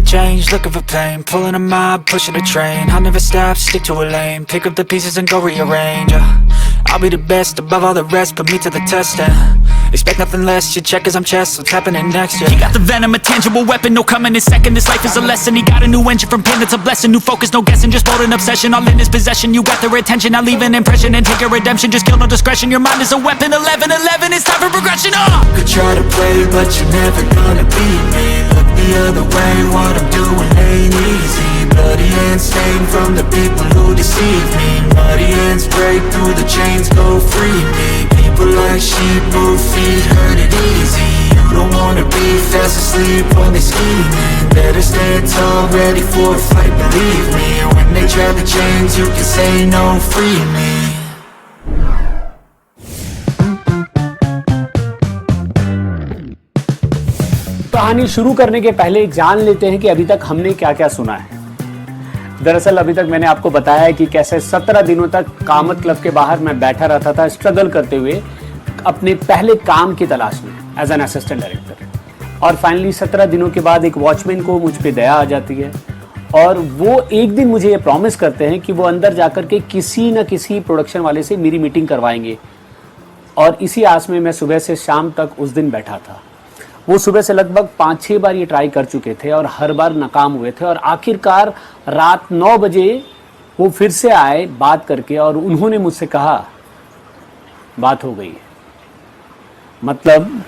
change, looking for pain. Pulling a mob, pushing a train. I'll never stop, stick to a lane. Pick up the pieces and go rearrange. I'll be the best above all the rest, put me to the test and expect nothing less, your check is I'm chess, what's happening next, yeah. He got the venom, a tangible weapon, no coming in second. This life is a lesson, he got a new engine from pain, it's a blessing. New focus, no guessing, just bold and obsession. All in his possession, you got their attention. I'll leave an impression and take your redemption. Just kill, no discretion, your mind is a weapon. 11-11, it's time for progression, Could try to play, but you're never gonna beat me. Look the other way, what I'm doing ain't easy. Bloody hands stained from the people who deceive me. Muddy hands break through the chains, go free me. People like sheep move feet, hurt it easy. You don't wanna be fast asleep when they scheming. Better stand tall, ready for a fight, believe me. When they try to change, you can say no, free me. कहानी शुरू करने के पहले जान लेते हैं कि अभी तक हमने क्या क्या सुना है। दरअसल अभी तक मैंने आपको बताया है कि कैसे 17 दिनों तक कामत क्लब के बाहर मैं बैठा रहता था, स्ट्रगल करते हुए अपने पहले काम की तलाश में एज एन असिस्टेंट डायरेक्टर। और फाइनली 17 दिनों के बाद एक वॉचमैन को मुझ पे दया आ जाती है और वो एक दिन मुझे ये प्रॉमिस करते हैं कि वो अंदर जाकर के किसी न किसी प्रोडक्शन वाले से मेरी मीटिंग करवाएंगे। और इसी आस में मैं सुबह से शाम तक उस दिन बैठा था। वो सुबह से लगभग 5-6 बार ये ट्राई कर चुके थे और हर बार नाकाम हुए थे। और आखिरकार रात 9 बजे वो फिर से आए बात करके और उन्होंने मुझसे कहा बात हो गई। मतलब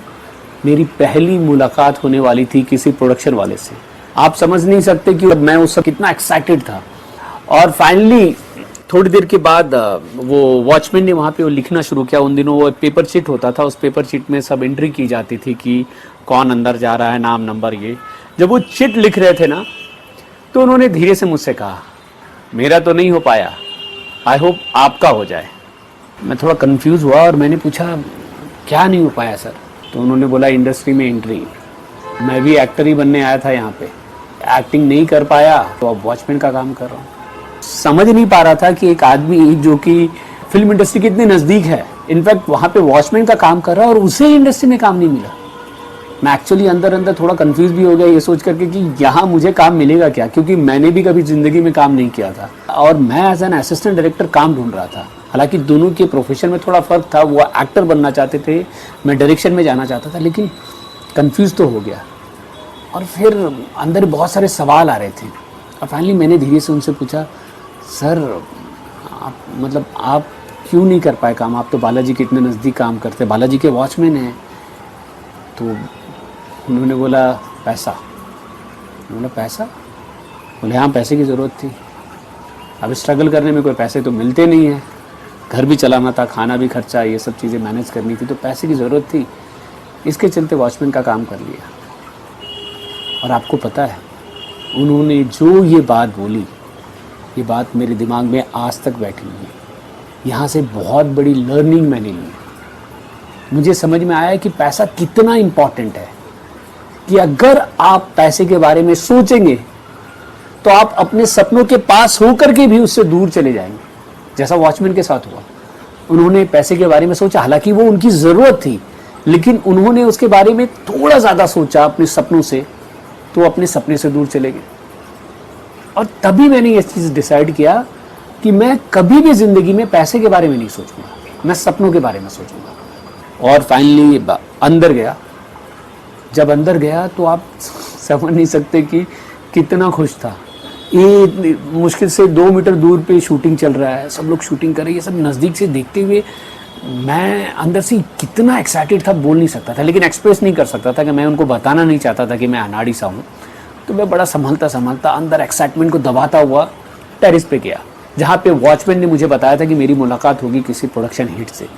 मेरी पहली मुलाकात होने वाली थी किसी प्रोडक्शन वाले से। आप समझ नहीं सकते कि मैं उस वक्त कितना एक्साइटेड था। और फाइनली थोड़ी देर के बाद वो वॉचमैन ने वहाँ पे वो लिखना शुरू किया। उन दिनों वो पेपर शीट होता था, उस पेपर शीट में सब एंट्री की जाती थी कि कौन अंदर जा रहा है, नाम नंबर ये। जब वो चिट लिख रहे थे ना तो उन्होंने धीरे से मुझसे कहा मेरा तो नहीं हो पाया, आई होप आपका हो जाए। मैं थोड़ा कंफ्यूज हुआ और मैंने पूछा क्या नहीं हो पाया सर? तो उन्होंने बोला इंडस्ट्री में एंट्री। मैं भी एक्टर ही बनने आया था यहाँ पे, एक्टिंग नहीं कर पाया तो अब वॉचमैन का काम कर रहा हूँ। समझ नहीं पा रहा था कि एक आदमी जो कि फिल्म इंडस्ट्री के इतने नज़दीक है, इनफैक्ट वहाँ पे वॉचमैन का काम कर रहा है और उसे इंडस्ट्री में काम नहीं मिला। मैं एक्चुअली अंदर अंदर थोड़ा कंफ्यूज भी हो गया ये सोच करके कि यहाँ मुझे काम मिलेगा क्या, क्योंकि मैंने भी कभी ज़िंदगी में काम नहीं किया था और मैं एज एन असिस्टेंट डायरेक्टर काम ढूंढ रहा था। हालांकि दोनों के प्रोफेशन में थोड़ा फ़र्क था, वो एक्टर बनना चाहते थे, मैं डायरेक्शन में जाना चाहता था, लेकिन कन्फ्यूज़ तो हो गया। और फिर अंदर बहुत सारे सवाल आ रहे थे और फाइनली मैंने धीरे से उनसे पूछा सर आप क्यों नहीं कर पाए काम? आप तो बालाजी के इतने नज़दीक काम करते, बालाजी के वॉचमैन हैं। तो उन्होंने बोला पैसा। बोला पैसा? बोले हाँ पैसे की ज़रूरत थी। अब स्ट्रगल करने में कोई पैसे तो मिलते नहीं हैं, घर भी चलाना था, खाना भी खर्चा, ये सब चीज़ें मैनेज करनी थी, तो पैसे की ज़रूरत थी। इसके चलते वॉचमैन का काम कर लिया। और आपको पता है उन्होंने जो ये बात बोली, ये बात मेरे दिमाग में आज तक बैठी हुई है। यहाँ से बहुत बड़ी लर्निंग मैंने ली है। मुझे समझ में आया कि पैसा कितना इम्पॉर्टेंट है, कि अगर आप पैसे के बारे में सोचेंगे तो आप अपने सपनों के पास होकर के भी उससे दूर चले जाएंगे, जैसा वॉचमैन के साथ हुआ। उन्होंने पैसे के बारे में सोचा, हालांकि वो उनकी ज़रूरत थी, लेकिन उन्होंने उसके बारे में थोड़ा ज़्यादा सोचा अपने सपनों से, तो अपने सपने से दूर चले गए। और तभी मैंने ये चीज़ डिसाइड किया कि मैं कभी भी ज़िंदगी में पैसे के बारे में नहीं सोचूंगा, मैं सपनों के बारे में सोचूंगा। और फाइनली अंदर गया। जब अंदर गया तो आप समझ नहीं सकते कि कितना खुश था। ये मुश्किल से 2 मीटर दूर पे शूटिंग चल रहा है, सब लोग शूटिंग कर रहे हैं, ये सब नज़दीक से देखते हुए मैं अंदर से कितना एक्साइटेड था बोल नहीं सकता था, लेकिन एक्सप्रेस नहीं कर सकता था कि मैं उनको बताना नहीं चाहता था कि मैं अनाड़ी सा हूँ। तो मैं बड़ा संभलता अंदर एक्साइटमेंट को दबाता हुआ टेरिस पे गया, जहाँ पे वॉचमैन ने मुझे बताया था कि मेरी मुलाकात होगी किसी प्रोडक्शन हिट से।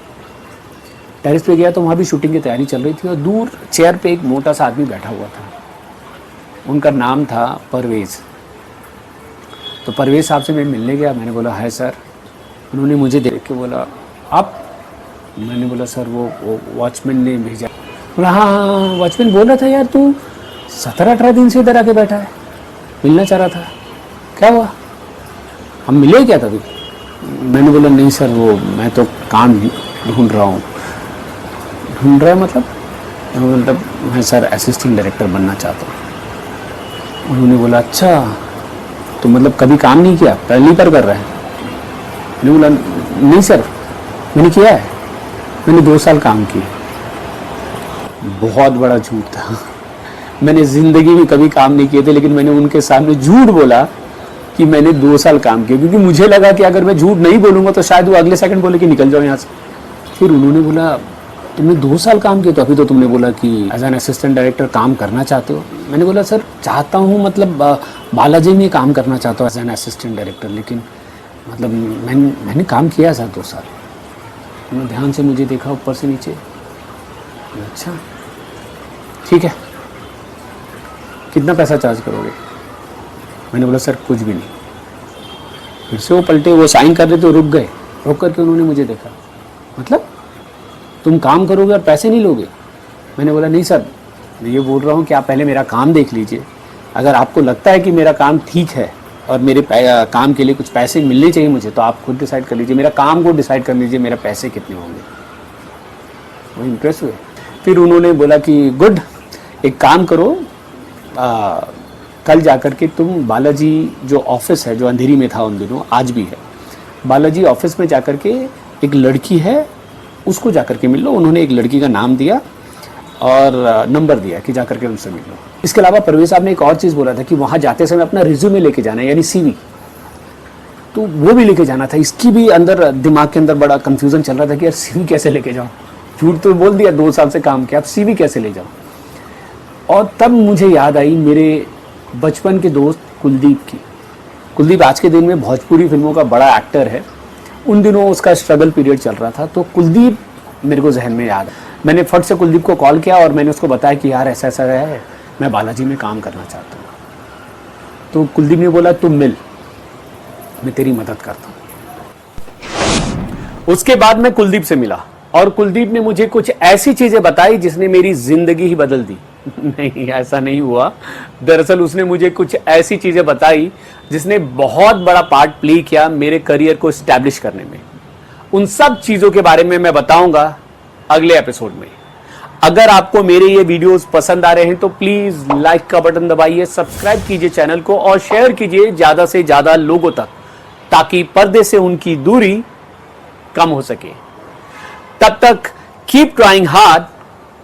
टेरिस पे गया तो वहाँ भी शूटिंग की तैयारी चल रही थी और दूर चेयर पे एक मोटा सा आदमी बैठा हुआ था। उनका नाम था परवेज़। तो परवेज़ साहब से मैं मिलने गया। मैंने बोला हाय सर। उन्होंने मुझे देख के बोला आप? मैंने बोला सर वो वॉचमैन ने भेजा। बोला हाँ वॉचमैन बोल रहा था यार तू 17-18 दिन से इधर आके बैठा है, मिलना चाह रहा था, क्या हुआ? हम मिले क्या तभी? मैंने बोला नहीं सर वो मैं तो काम ढूंढ रहा हूँ। ढूंढ रहा है मतलब मैं सर असिस्टेंट डायरेक्टर बनना चाहता हूँ। उन्होंने बोला अच्छा, तो मतलब कभी काम नहीं किया, पहली बार कर रहे हैं? मैंने बोला नहीं सर, मैंने किया है, मैंने 2 साल काम किए। बहुत बड़ा झूठ था। मैंने ज़िंदगी में कभी काम नहीं किए थे, लेकिन मैंने उनके सामने झूठ बोला कि मैंने 2 साल काम किया, क्योंकि मुझे लगा कि अगर मैं झूठ नहीं बोलूँगा तो शायद वो अगले सेकंड बोले कि निकल जाओ यहाँ से। फिर उन्होंने बोला तुमने 2 साल काम किया, तो अभी तो तुमने बोला कि एज एन असिस्टेंट डायरेक्टर काम करना चाहते हो। मैंने बोला सर चाहता हूँ, मतलब बालाजी में काम करना चाहता हूँ एज एन असिस्टेंट डायरेक्टर, लेकिन मतलब मैंने काम किया सर 2 साल। उन्होंने ध्यान से मुझे देखा ऊपर से नीचे। अच्छा ठीक है, कितना पैसा चार्ज करोगे? मैंने बोला सर कुछ भी नहीं। फिर से वो पलटे, वो साइन कर रहे थे, रुक गए। रुक करके उन्होंने मुझे देखा, मतलब तुम काम करोगे और पैसे नहीं लोगे? मैंने बोला नहीं सर, मैं ये बोल रहा हूँ कि आप पहले मेरा काम देख लीजिए। अगर आपको लगता है कि मेरा काम ठीक है और मेरे काम के लिए कुछ पैसे मिलने चाहिए मुझे, तो आप खुद डिसाइड कर लीजिए। मेरा काम को डिसाइड कर लीजिए, मेरा पैसे कितने होंगे। वो इम्प्रेस हुए। फिर उन्होंने बोला कि गुड, एक काम करो, कल जाकर के तुम बालाजी जो ऑफिस है, जो अंधेरी में था उन दिनों, आज भी है, बालाजी ऑफिस में जाकर के एक लड़की है, उसको जाकर के मिल लो। उन्होंने एक लड़की का नाम दिया और नंबर दिया कि जाकर के उनसे मिल लो। इसके अलावा परवेज साहब ने एक और चीज़ बोला था कि वहाँ जाते समय अपना रिज्यूमे लेके जाना है, यानी CV, तो वो भी लेके जाना था। इसकी भी अंदर दिमाग के अंदर बड़ा कंफ्यूजन चल रहा था कि यार CV कैसे लेके जाओ, झूठ तो बोल दिया 2 साल से काम किया, अब CV कैसे ले जाओ। और तब मुझे याद आई मेरे बचपन के दोस्त कुलदीप की। कुलदीप आज के दिन में भोजपुरी फिल्मों का बड़ा एक्टर है। उन दिनों उसका स्ट्रगल पीरियड चल रहा था, तो कुलदीप मेरे को जहन में याद है। मैंने फट से कुलदीप को कॉल किया और मैंने उसको बताया कि यार ऐसा ऐसा है, मैं बालाजी में काम करना चाहता हूँ। तो कुलदीप ने बोला तुम मिल, मैं तेरी मदद करता हूँ। उसके बाद मैं कुलदीप से मिला और कुलदीप ने मुझे कुछ ऐसी चीज़ें बताई जिसने मेरी ज़िंदगी ही बदल दी। नहीं, ऐसा नहीं हुआ। दरअसल उसने मुझे कुछ ऐसी चीज़ें बताई जिसने बहुत बड़ा पार्ट प्ले किया मेरे करियर को एस्टैब्लिश करने में। उन सब चीज़ों के बारे में मैं बताऊंगा अगले एपिसोड में। अगर आपको मेरे ये वीडियोस पसंद आ रहे हैं तो प्लीज़ लाइक का बटन दबाइए, सब्सक्राइब कीजिए चैनल को और शेयर कीजिए ज़्यादा से ज़्यादा लोगों तक, ताकि पर्दे से उनकी दूरी कम हो सके। तब तक keep trying hard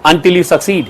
until you succeed.